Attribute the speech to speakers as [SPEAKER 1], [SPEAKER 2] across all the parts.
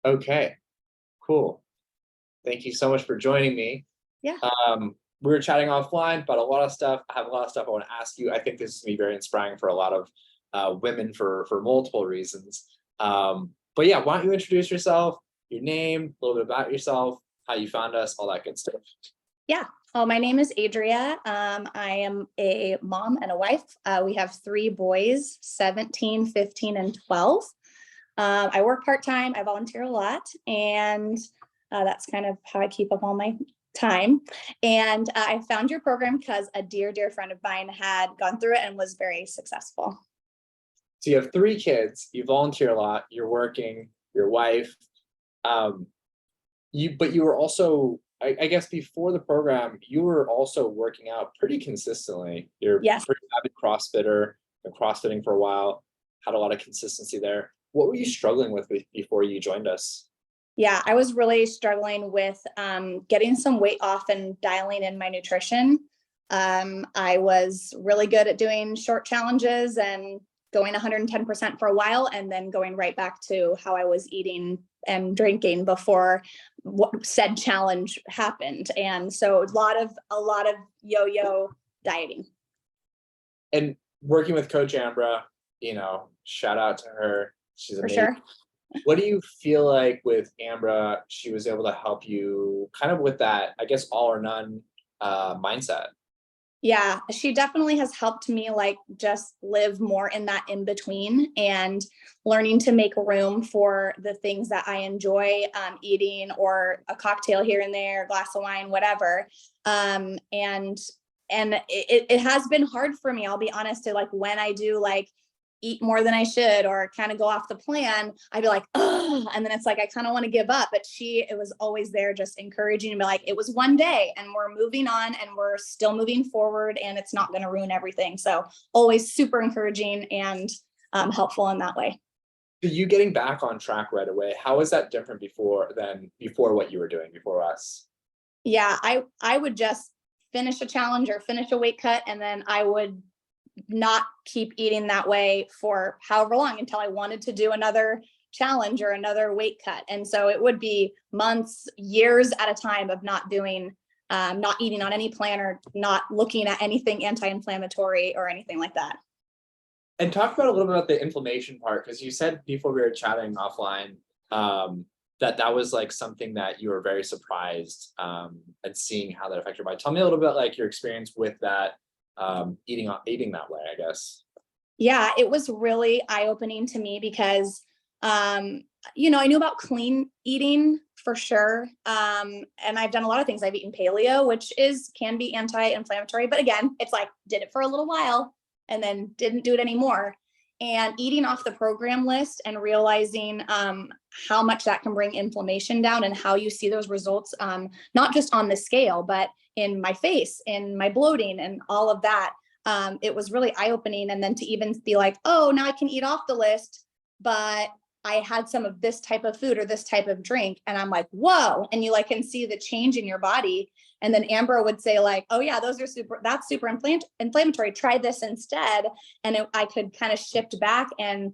[SPEAKER 1] Okay, cool. Thank you so much for joining me.
[SPEAKER 2] Yeah.
[SPEAKER 1] We were chatting offline about a lot of stuff. I have a lot of stuff I want to ask you. I think this is going to be very inspiring for a lot of women for multiple reasons. But yeah, why don't you introduce yourself, your name, a little bit about yourself, how you found us, all that good stuff.
[SPEAKER 2] Yeah. Oh, my name is Adria. I am a mom and a wife. We have 3 boys, 17, 15, and 12. I work part-time. I volunteer a lot, and that's kind of how I keep up all my time. And I found your program because a dear, dear friend of mine had gone through it and was very successful.
[SPEAKER 1] So you have 3 kids, you volunteer a lot, you're working, your wife. But you were also, I guess before the program, you were also working out pretty consistently. You're
[SPEAKER 2] Yes.
[SPEAKER 1] pretty avid CrossFitter, been CrossFitting for a while, had a lot of consistency there. What were you struggling with before you joined us?
[SPEAKER 2] Yeah, I was really struggling with getting some weight off and dialing in my nutrition. I was really good at doing short challenges and going 110% for a while, and then going right back to how I was eating and drinking before what said challenge happened. And so a lot of yo-yo dieting.
[SPEAKER 1] And working with Coach Ambra, shout out to her. She's
[SPEAKER 2] For
[SPEAKER 1] amazing.
[SPEAKER 2] sure.
[SPEAKER 1] What do you feel like with Ambra, she was able to help you kind of with that, I guess, all or none mindset?
[SPEAKER 2] Yeah, she definitely has helped me just live more in that in between and learning to make room for the things that I enjoy eating, or a cocktail here and there, a glass of wine, whatever. And it has been hard for me, I'll be honest, to when I do eat more than I should or kind of go off the plan, I'd be like, oh, and then it's I kind of want to give up. But it was always there, just encouraging me, it was one day and we're moving on and we're still moving forward and it's not going to ruin everything. So always super encouraging and helpful in that way.
[SPEAKER 1] So you getting back on track right away, how is that different before what you were doing before us?
[SPEAKER 2] Yeah, I would just finish a challenge or finish a weight cut, and then I would not keep eating that way for however long until I wanted to do another challenge or another weight cut. And so it would be months, years at a time of not eating on any plan or not looking at anything anti-inflammatory or anything like that.
[SPEAKER 1] And talk about a little bit about the inflammation part, because you said before we were chatting offline that was something that you were very surprised at seeing how that affected your body. Tell me a little bit your experience with that. Eating that way, I guess.
[SPEAKER 2] Yeah, it was really eye-opening to me because, I knew about clean eating for sure. And I've done a lot of things. I've eaten paleo, which can be anti-inflammatory, but again, it's did it for a little while and then didn't do it anymore. And eating off the program list and realizing how much that can bring inflammation down and how you see those results, not just on the scale, but in my face, in my bloating and all of that. It was really eye-opening. And then to even be oh, now I can eat off the list, but I had some of this type of food or this type of drink. And I'm whoa. And you can see the change in your body. And then Amber would say oh yeah, that's super inflammatory. Try this instead. And I could kind of shift back and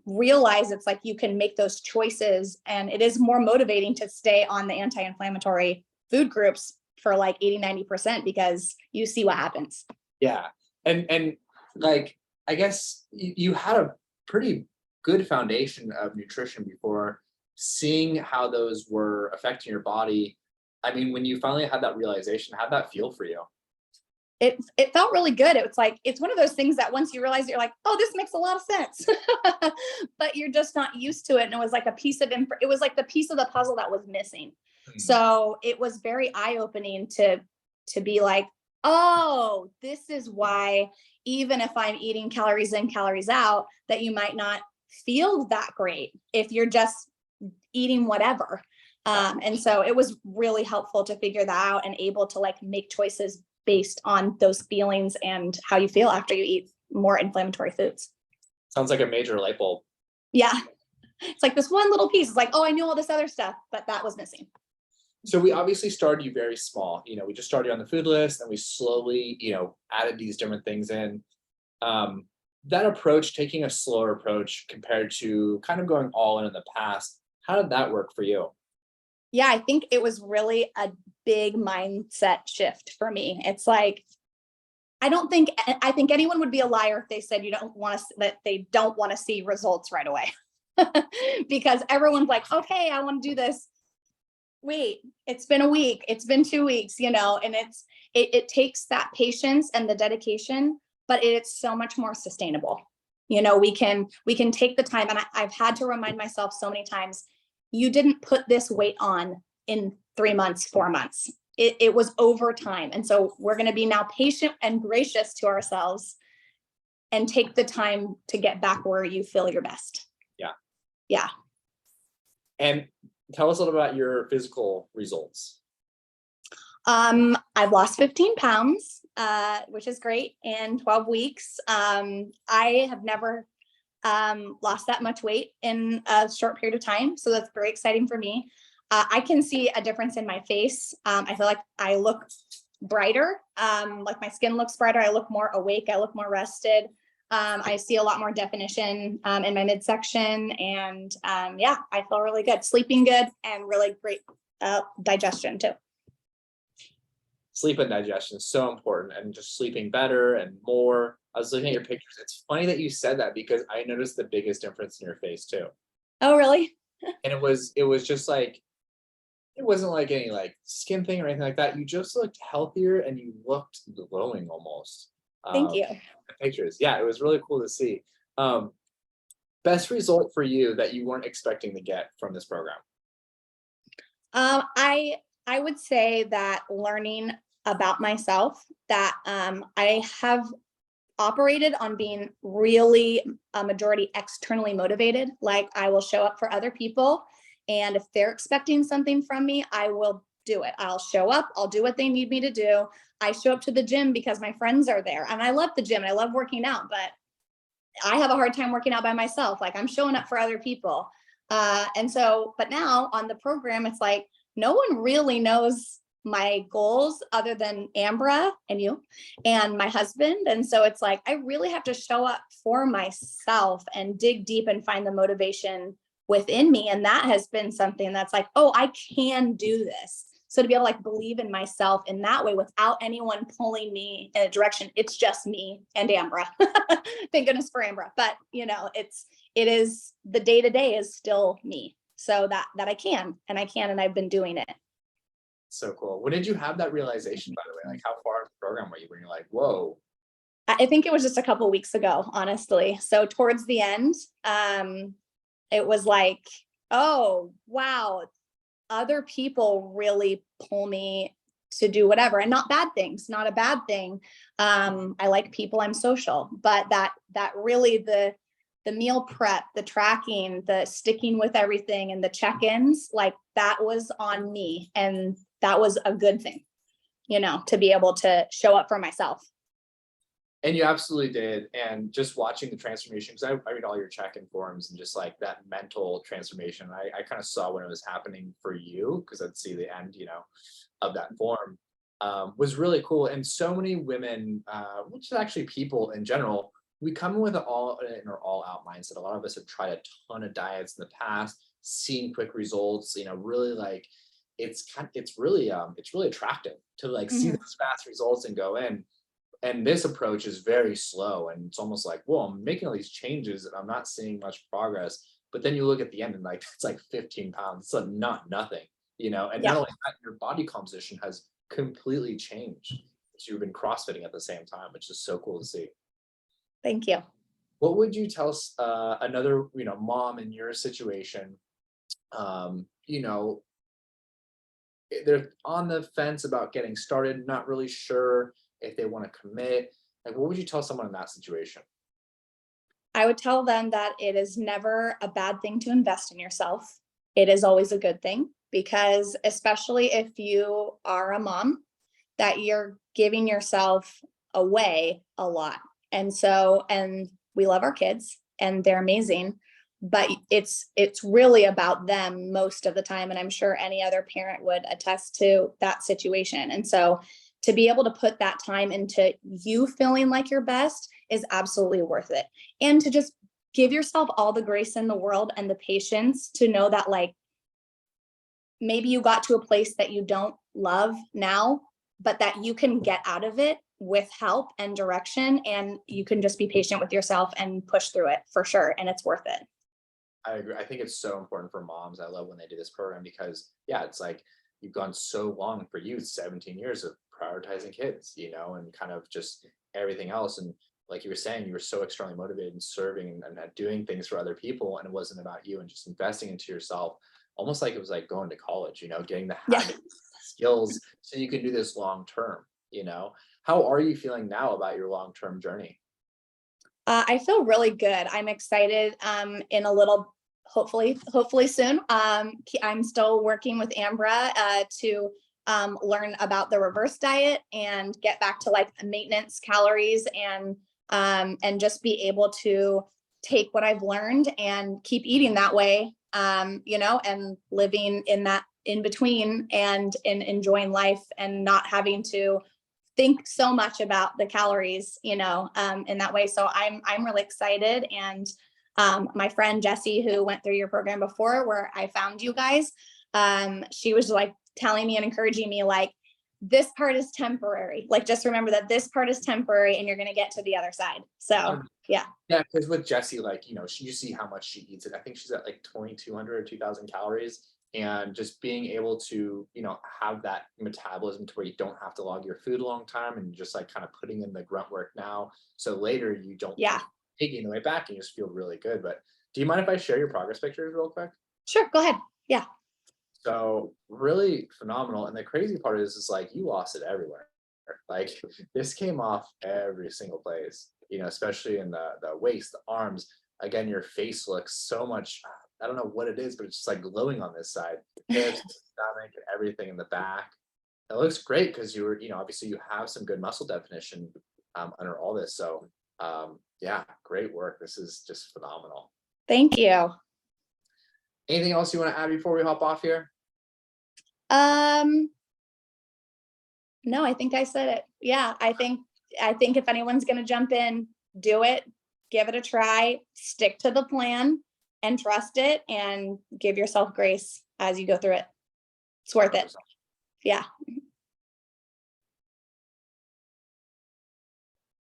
[SPEAKER 2] realize it's you can make those choices. And it is more motivating to stay on the anti-inflammatory food groups for 80-90%, because you see what happens.
[SPEAKER 1] Yeah. And I guess you had a pretty good foundation of nutrition before, seeing how those were affecting your body. I mean, when you finally had that realization, how'd that feel for you?
[SPEAKER 2] It felt really good. It's one of those things that once you realize it, you're oh, this makes a lot of sense, but you're just not used to it. And it was a piece of it was the piece of the puzzle that was missing. So it was very eye-opening to be oh, this is why even if I'm eating calories in, calories out, that you might not feel that great if you're just eating whatever. And so it was really helpful to figure that out and able to make choices based on those feelings and how you feel after you eat more inflammatory foods.
[SPEAKER 1] Sounds like a major light bulb.
[SPEAKER 2] Yeah. It's this one little piece. It's oh, I knew all this other stuff, but that was missing.
[SPEAKER 1] So we obviously started you very small. We just started you on the food list and we slowly, added these different things in. That approach, taking a slower approach compared to kind of going all in the past, How did that work for you?
[SPEAKER 2] Yeah, I think it was really a big mindset shift for me. It's like, I think anyone would be a liar if they said that they don't want to see results right away. Because everyone's like, okay, I want to do this. Wait, it's been a week, it's been 2 weeks, and it takes that patience and the dedication, but it's so much more sustainable. We can take the time, and I've had to remind myself so many times, you didn't put this weight on in 3 months, 4 months. It was over time. And so we're going to be now patient and gracious to ourselves and take the time to get back where you feel your best.
[SPEAKER 1] Yeah.
[SPEAKER 2] Yeah.
[SPEAKER 1] And tell us a little about your physical results.
[SPEAKER 2] I've lost 15 pounds, which is great, in 12 weeks. I have never lost that much weight in a short period of time. So that's very exciting for me. I can see a difference in my face. I feel like I look brighter, like my skin looks brighter. I look more awake. I look more rested. I see a lot more definition in my midsection. And yeah, I feel really good, sleeping good, and really great digestion too.
[SPEAKER 1] Sleep and digestion is so important, and just sleeping better and more. I was looking at your pictures. It's funny that you said that, because I noticed the biggest difference in your face too.
[SPEAKER 2] Oh, really?
[SPEAKER 1] And it was just like, it wasn't like any like skin thing or anything like that. You just looked healthier and you looked glowing almost.
[SPEAKER 2] Thank you.
[SPEAKER 1] The pictures. Yeah, it was really cool to see. Best result for you that you weren't expecting to get from this program?
[SPEAKER 2] I would say that learning about myself, that I have operated on being really a majority externally motivated. Like, I will show up for other people, and if they're expecting something from me, I will do it. I'll show up, I'll do what they need me to do. I show up to the gym because my friends are there, and I love the gym and I love working out, but I have a hard time working out by myself. Like, I'm showing up for other people. But now on the program, it's like, no one really knows my goals other than Ambra and you and my husband. And so it's like, I really have to show up for myself and dig deep and find the motivation within me. And that has been something that's like, oh, I can do this. So to be able to like believe in myself in that way without anyone pulling me in a direction, it's just me and Ambra. Thank goodness for Ambra. But it is the day to day is still me. So that I can, and I've been doing it.
[SPEAKER 1] So cool. When did you have that realization, by the way? Like, how far in the program were you when you're like, whoa?
[SPEAKER 2] I think it was just a couple of weeks ago, honestly. So towards the end, it was like, oh, wow, other people really pull me to do whatever, and not bad things, not a bad thing. I like people, I'm social, but that really the meal prep, the tracking, the sticking with everything, and the check-ins, like, that was on me. And that was a good thing, to be able to show up for myself.
[SPEAKER 1] And you absolutely did. And just watching the transformation, because I read all your check-in forums, and just like that mental transformation, I kind of saw when it was happening for you, because I'd see the end, of that form, was really cool. And so many women, which is actually people in general, we come in with an all-out mindset. A lot of us have tried a ton of diets in the past, seen quick results, really like, it's really attractive to like see those fast results and go in. And this approach is very slow, and it's almost like, well, I'm making all these changes and I'm not seeing much progress. But then you look at the end and like, it's like 15 pounds. It's like not nothing, and not only that, your body composition has completely changed. So you've been CrossFitting at the same time, which is so cool to see.
[SPEAKER 2] Thank you.
[SPEAKER 1] What would you tell another, mom in your situation? They're on the fence about getting started, not really sure if they want to commit. Like, what would you tell someone in that situation?
[SPEAKER 2] I would tell them that it is never a bad thing to invest in yourself. It is always a good thing, because especially if you are a mom, that you're giving yourself away a lot. And we love our kids and they're amazing, but it's really about them most of the time. And I'm sure any other parent would attest to that situation. And so to be able to put that time into you feeling like your best is absolutely worth it. And to just give yourself all the grace in the world and the patience to know that, like, maybe you got to a place that you don't love now, but that you can get out of it with help and direction, and you can just be patient with yourself and push through it for sure. And it's worth it.
[SPEAKER 1] I agree. I think it's so important for moms. I love when they do this program because, yeah, it's like you've gone so long for you, 17 years of prioritizing kids, and kind of just everything else. And like you were saying, you were so extremely motivated and serving and doing things for other people. And it wasn't about you and just investing into yourself, almost like it was like going to college, getting the
[SPEAKER 2] Yeah.
[SPEAKER 1] habit skills so you can do this long term. How are you feeling now about your long term journey?
[SPEAKER 2] I feel really good. I'm excited. In a little, hopefully soon. I'm still working with Ambra to learn about the reverse diet and get back to like maintenance calories, and just be able to take what I've learned and keep eating that way. And living in that in between, and enjoying life and not having to think so much about the calories, in that way. So I'm really excited. And my friend Jessie, who went through your program before, where I found you guys, she was like telling me and encouraging me, like, this part is temporary. Like, just remember that this part is temporary, and you're going to get to the other side. So yeah.
[SPEAKER 1] Yeah, because with Jessie, like, you see how much she eats it. I think she's at like 2,200 or 2,000 calories. And just being able to, have that metabolism to where you don't have to log your food a long time and you're just like kind of putting in the grunt work now. So later you don't
[SPEAKER 2] Yeah.
[SPEAKER 1] taking the way back and you just feel really good. But do you mind if I share your progress pictures real quick?
[SPEAKER 2] Sure. Go ahead. Yeah.
[SPEAKER 1] So really phenomenal. And the crazy part is like you lost it everywhere. Like this came off every single place, especially in the waist, the arms. Again, your face looks so much, I don't know what it is, but it's just like glowing on this side, hips, stomach, and everything in the back. It looks great because you were, obviously you have some good muscle definition under all this. So yeah, great work. This is just phenomenal.
[SPEAKER 2] Thank you.
[SPEAKER 1] Anything else you want to add before we hop off here?
[SPEAKER 2] No, I think I said it. Yeah, I think if anyone's going to jump in, do it, give it a try, stick to the plan, and trust it, and give yourself grace as you go through it. It's worth it. Yeah.